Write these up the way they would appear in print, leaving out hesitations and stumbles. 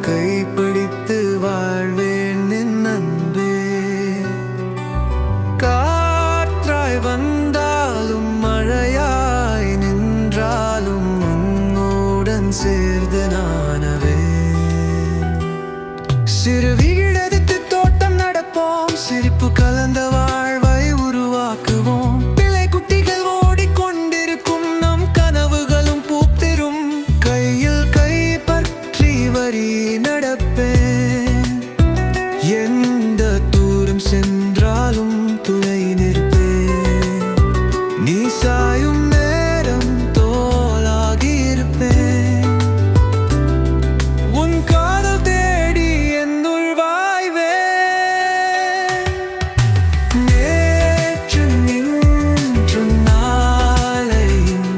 கைப்பிடித்து வாழ்வேன் என் அன்பே. காற்றாய் வந்தாலும் மழையாய் நின்றாலும் உன்னுடன் சேர்ந்து நானவே. சிறு வீடெடுத்து தோட்டம் நடப்போம், சிரிப்பு கலந்த வாழ்வை உருவாக்குவோம். பிள்ளை குட்டிகள் ஓடிக்கொண்டிருக்கும் நம் கனவுகளும் பூத்திரும். கையில் கை பற்றி வரி நடப்பேன், எந்த தூரம் சென்றாலும் துணை நிற்பேன். நீ சாயும் நேரம் தோளாகி இருப்பேன். உன் காதல் தேடி என்னுள் வாய்வேன். நேற்று நின்று நாளையும்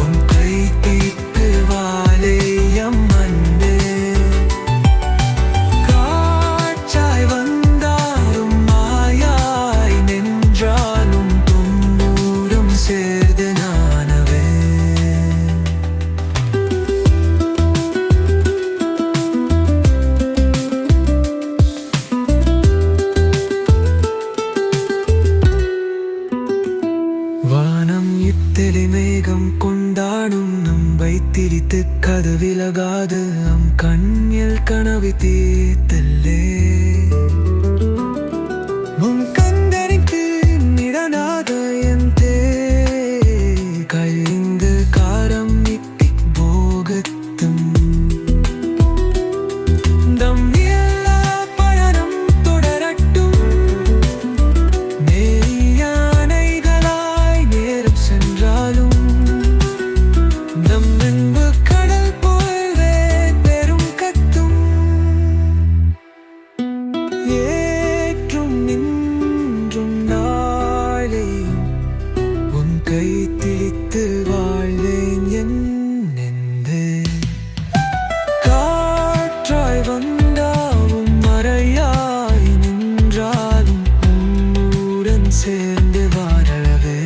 உன் கை பிடித்து வாழேயம் அன்பே. காற்றாய் வந்தாலும் மாயாய் நின்றாலும் துன்னூரும் சேர்ந்து நானவே. வானம் இத்தலி மேகம் கொண்டாடும் நம்பை திரித்து கதவிலகாது நம் கண்ணில் கனவு தீர்த்தல்லே. உன் கந்தனிக்கு நிடனாத என் கைந்து காரம் இட்டி போகத்தும் தம் எல்லா பயணம் தொடரட்டும். யானைகளாய் நேரம் சென்றாலும் நம் அன்பு கடல் போல்வே பெரும் கத்தும். ஏற்றும் நின்றும் நாளையும் உன் கை திரித்து வாழ்வேன் என் நெஞ்சே. காற்றாய் வந்தாலும் மறையாய் நின்றாலும் உன்னுடன் சேர்ந்து வாழவே.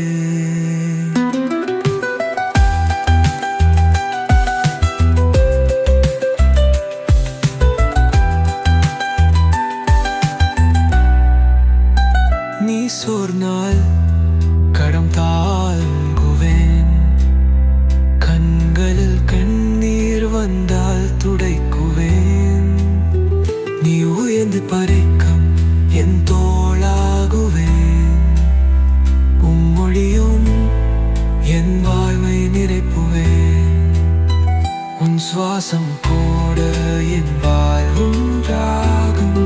நீ சோர்ந்தால் கடம் தாழ்குவேன், கண்களில் கண்ணீர் வந்தால் துடைக்குவேன். நீ உயர்ந்து பறிக்கும் என் தோளாகுவேன், உம்மொழியும் என் வாழ்வை நிறைப்புவேன். உன் சுவாசம் கூட என் வாழ்வுண்டாகும்.